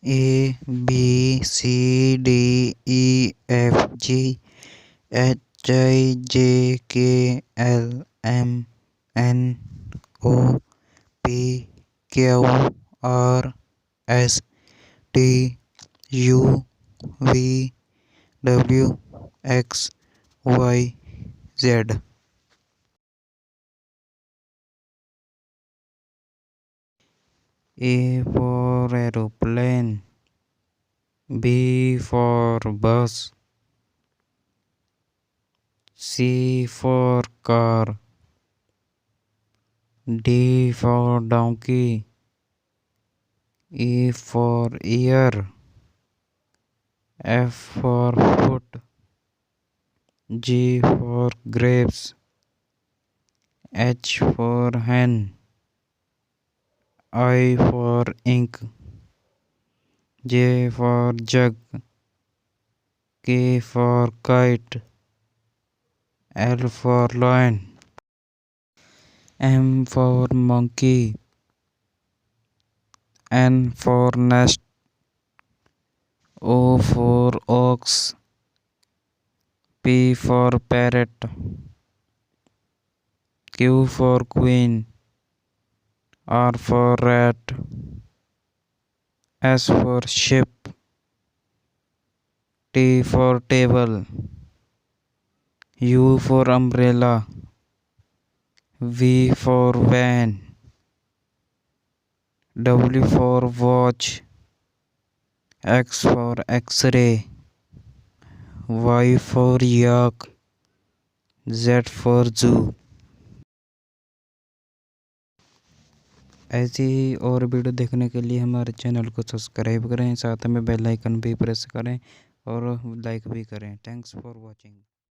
abcdefghijklmnopqrstuvwc. A for aeroplane, B for bus, C for car, D for donkey, E for ear, F for foot, G for grapes, H for hen, I for ink, J for jug, K for kite, L for lion, M for monkey, N for nest, O for ox, P for parrot, Q for queen, R for rat, S for ship, T for table, U for umbrella, V for van, W for watch, X for X-ray, Y for yak, Z for zoo। ऐसी ही और video देखने के लिए हमारे channel को subscribe करें, साथ में बेल आइकन भी प्रेस करें और लाइक भी करें। Thanks for watching.